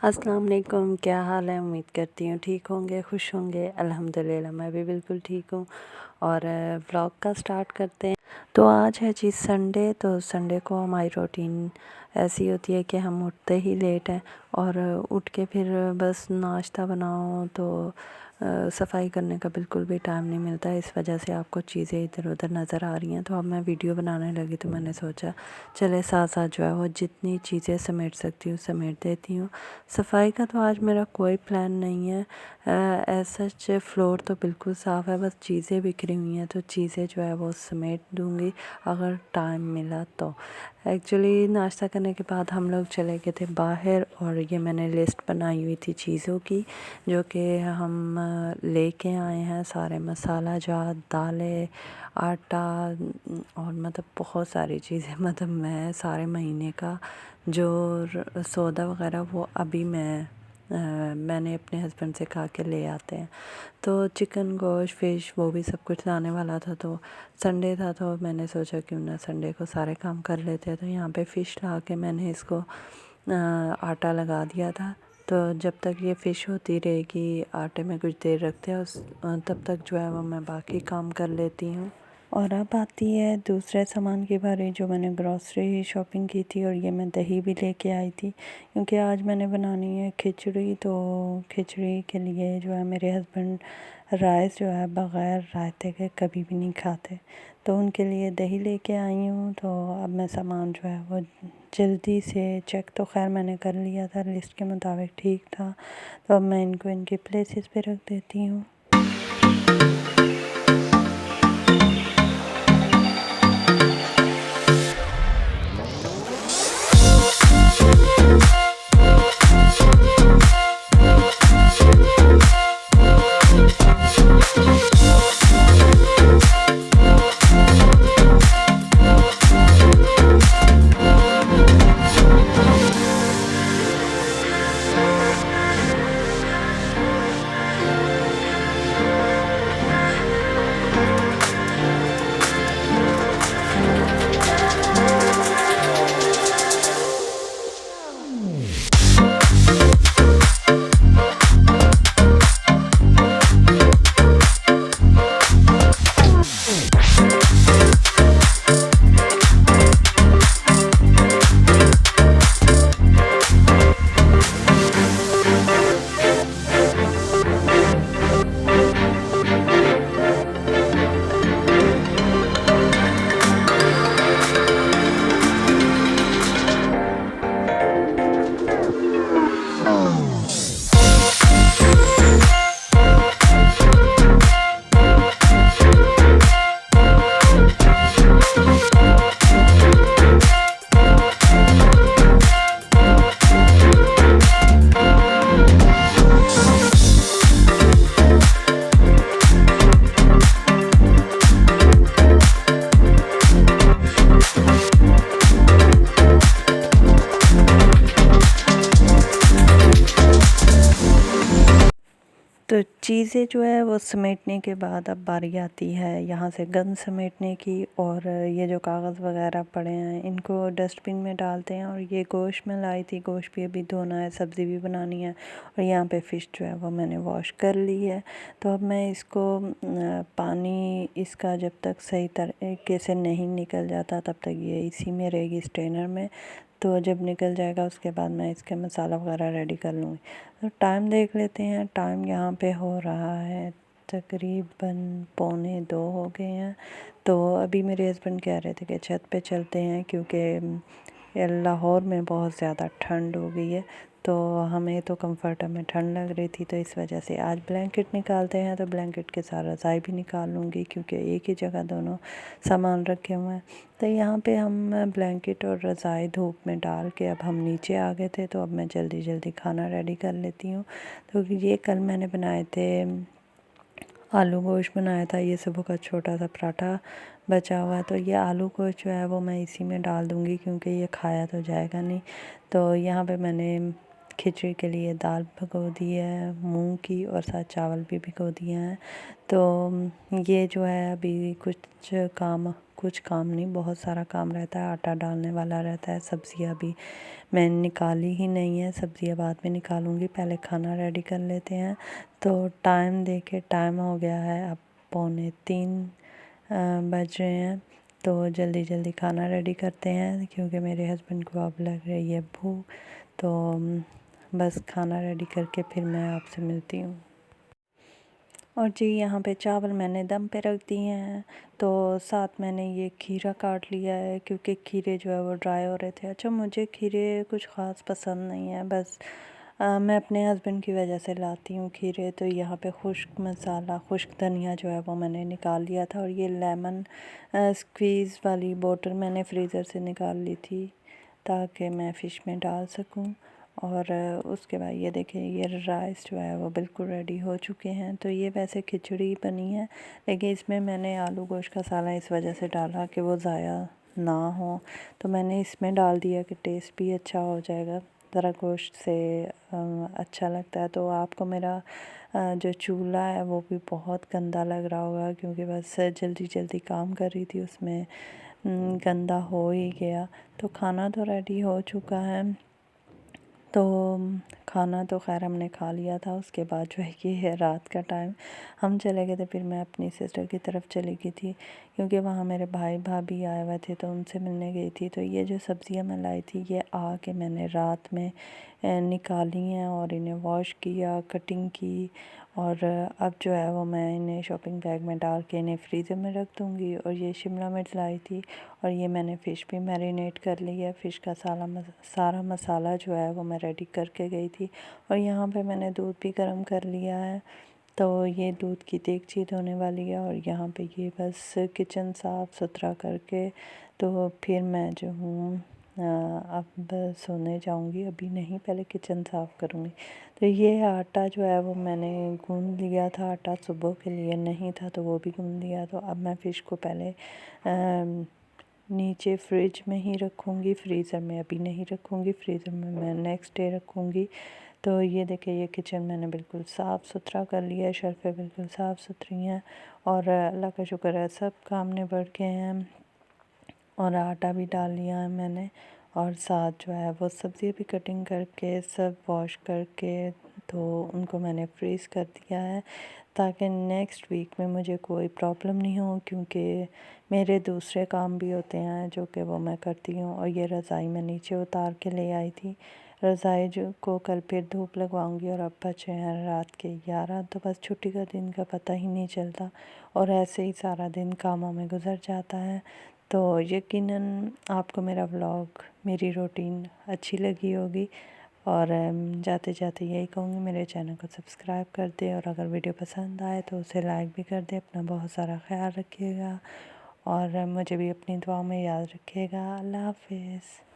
अस्सलाम वालेकुम, क्या हाल है। उम्मीद करती हूँ ठीक होंगे, खुश होंगे। अल्हम्दुलिल्लाह मैं भी बिल्कुल ठीक हूँ। और व्लॉग का स्टार्ट करते हैं। तो आज है जी संडे। तो संडे को हमारी रूटीन ऐसी होती है कि हम उठते ही लेट हैं और उठ के फिर बस नाश्ता बनाओ तो सफाई करने का बिल्कुल भी टाइम नहीं मिलता। इस वजह से आपको चीज़ें इधर उधर नज़र आ रही हैं। तो अब मैं वीडियो बनाने लगी तो मैंने सोचा चले साथ साथ जो है वो जितनी चीज़ें समेट सकती हूँ समेट देती हूँ। सफाई का तो आज मेरा कोई प्लान नहीं है। ऐसा सच फ्लोर तो बिल्कुल साफ़ है, बस चीज़ें बिखरी हुई हैं तो चीज़ें जो है वो समेट दूँगी अगर टाइम मिला तो। एक्चुअली नाश्ता करने के बाद हम लोग चले गए थे बाहर और ये मैंने लिस्ट बनाई हुई थी चीज़ों की जो कि हम लेके आए हैं। सारे मसाला जात, दालें, आटा और मतलब बहुत सारी चीज़ें मतलब मैं सारे महीने का जो सौदा वगैरह वो अभी मैंने अपने हस्बैंड से कहा के ले आते हैं। तो चिकन, गोश्त, फ़िश वो भी सब कुछ लाने वाला था। तो संडे था तो मैंने सोचा क्यों ना संडे को सारे काम कर लेते हैं। तो यहाँ पे फ़िश ला के मैंने इसको आटा लगा दिया था। तो जब तक ये फ़िश होती रहेगी आटे में कुछ देर रखते हैं तब तक जो है वो मैं बाकी काम कर लेती हूँ। और अब आती है दूसरे सामान की बारी जो मैंने ग्रॉसरी शॉपिंग की थी। और ये मैं दही भी लेके आई थी क्योंकि आज मैंने बनानी है खिचड़ी। तो खिचड़ी के लिए जो है मेरे हस्बैंड राइस जो है बग़ैर रायते के कभी भी नहीं खाते, तो उनके लिए दही लेके आई हूँ। तो अब मैं सामान जो है वो जल्दी से चेक तो खैर मैंने कर लिया था, लिस्ट के मुताबिक ठीक था। तो अब मैं इनको इनके प्लेसेस पे रख देती हूँ। तो चीज़ें जो है वो समेटने के बाद अब बारी आती है यहाँ से गंद समेटने की। और ये जो कागज़ वगैरह पड़े हैं इनको डस्टबिन में डालते हैं। और ये गोश्त मैं लाई थी, गोश्त भी अभी धोना है, सब्ज़ी भी बनानी है। और यहाँ पे फ़िश जो है वो मैंने वॉश कर ली है। तो अब मैं इसको पानी इसका जब तक सही तरीके से नहीं निकल जाता तब तक ये इसी में रहेगी स्ट्रेनर में। तो जब निकल जाएगा उसके बाद मैं इसका मसाला वगैरह रेडी कर लूँगी। तो टाइम देख लेते हैं। टाइम यहाँ पे हो रहा है तकरीबन 1:45 हो गए हैं। तो अभी मेरे हस्बैंड कह रहे थे कि छत पे चलते हैं क्योंकि लाहौर में बहुत ज़्यादा ठंड हो गई है। तो हमें तो कंफर्टर में ठंड लग रही थी तो इस वजह से आज ब्लैंकेट निकालते हैं। तो ब्लैंकेट के साथ रज़ाई भी निकाल लूँगी क्योंकि एक ही जगह दोनों सामान रखे हुए हैं। तो यहाँ पे हम ब्लैंकेट और रज़ाई धूप में डाल के अब हम नीचे आ गए थे। तो अब मैं जल्दी जल्दी खाना रेडी कर लेती हूँ। तो ये कल मैंने बनाए थे आलू गोश्त बनाया था। ये सुबह का छोटा सा पराठा बचा हुआ है। तो ये आलू गोश्त जो है वो मैं इसी में डाल दूँगी क्योंकि ये खाया तो जाएगा नहीं। तो यहाँ पे मैंने खिचड़ी के लिए दाल भिगो दी है मूंग की और साथ चावल भी भिगो दिए हैं। तो ये जो है अभी कुछ काम नहीं, बहुत सारा काम रहता है, आटा डालने वाला रहता है, सब्ज़ियाँ भी मैंने निकाली ही नहीं है, सब्ज़ियाँ बाद में निकालूंगी, पहले खाना रेडी कर लेते हैं। तो टाइम देखे, टाइम हो गया है अब 2:45 बज रहे हैं। तो जल्दी जल्दी खाना रेडी करते हैं क्योंकि मेरे हस्बैंड को अब लग रही है भूख। तो बस खाना रेडी करके फिर मैं आपसे मिलती हूँ। और जी यहाँ पे चावल मैंने दम पे रख दिए हैं। तो साथ मैंने ये खीरा काट लिया है क्योंकि खीरे जो है वो ड्राई हो रहे थे। अच्छा, मुझे खीरे कुछ ख़ास पसंद नहीं है, बस मैं अपने हस्बैंड की वजह से लाती हूँ खीरे। तो यहाँ पे खुश्क मसाला, खुश्क धनिया जो है वो मैंने निकाल लिया था। और ये लेमन स्क्वीज़ वाली बोतल मैंने फ्रीज़र से निकाल ली थी ताकि मैं फ़िश में डाल सकूँ। और उसके बाद ये देखिए, ये राइस जो है वो बिल्कुल रेडी हो चुके हैं। तो ये वैसे खिचड़ी बनी है, लेकिन इसमें मैंने आलू गोश्त का साला इस वजह से डाला कि वो ज़ाया ना हो। तो मैंने इसमें डाल दिया कि टेस्ट भी अच्छा हो जाएगा, ज़रा गोश्त से अच्छा लगता है। तो आपको मेरा जो चूल्हा है वो भी बहुत गंदा लग रहा होगा क्योंकि बस जल्दी जल्दी काम कर रही थी, उसमें गंदा हो ही गया। तो खाना तो रेडी हो चुका है। तो खाना तो खैर हमने खा लिया था। उसके बाद जो है कि है रात का टाइम, हम चले गए थे। फिर मैं अपनी सिस्टर की तरफ चली गई थी क्योंकि वहाँ मेरे भाई भाभी आए हुए थे, तो उनसे मिलने गई थी। तो ये जो सब्ज़ियाँ मैं लाई थी ये आके मैंने रात में निकाली हैं और इन्हें वॉश किया, कटिंग की। और अब जो है वो मैं इन्हें शॉपिंग बैग में डाल के इन्हें फ्रीज़र में रख दूँगी। और ये शिमला मिर्च लाई थी और ये मैंने फ़िश भी मैरिनेट कर ली है। फ़िश का सारा मसाला जो है वो मैं रेडी करके गई थी। और यहाँ पे मैंने दूध भी गर्म कर लिया है। तो ये दूध की देगची धोने वाली है। और यहाँ पे ये बस किचन साफ़ सुथरा करके तो फिर मैं जो हूँ अब सोने जाऊँगी। अभी नहीं, पहले किचन साफ़ करूँगी। तो ये आटा जो है वो मैंने गूँध लिया था, आटा सुबह के लिए नहीं था तो वो भी गूँध लिया। तो अब मैं फ़िश को पहले नीचे फ्रिज में ही रखूँगी, फ्रीज़र में अभी नहीं रखूँगी, फ्रीज़र में मैं नेक्स्ट डे रखूँगी। तो ये देखिए, ये किचन मैंने बिल्कुल साफ़ सुथरा कर लिया है, शेल्फ़ें बिल्कुल साफ़ सुथरी हैं। और अल्लाह का शुक्र है सब काम निबट गए हैं। और आटा भी डाल लिया है मैंने। और साथ जो है वो सब्ज़ी भी कटिंग करके सब वॉश करके तो उनको मैंने फ्रीज़ कर दिया है ताकि नेक्स्ट वीक में मुझे कोई प्रॉब्लम नहीं हो, क्योंकि मेरे दूसरे काम भी होते हैं जो कि वो मैं करती हूँ। और ये रज़ाई मैं नीचे उतार के ले आई थी। रज़ाई जो को कल फिर धूप लगवाऊंगी। और अब बचे हैं रात के 11। तो बस छुट्टी का दिन का पता ही नहीं चलता और ऐसे ही सारा दिन कामों में गुजर जाता है। तो यकीनन आपको मेरा व्लॉग, मेरी रूटीन अच्छी लगी होगी। और जाते जाते यही कहूँगी, मेरे चैनल को सब्सक्राइब कर दे और अगर वीडियो पसंद आए तो उसे लाइक भी कर दे। अपना बहुत सारा ख्याल रखिएगा और मुझे भी अपनी दुआ में याद रखिएगा। अल्लाह हाफ़िज़।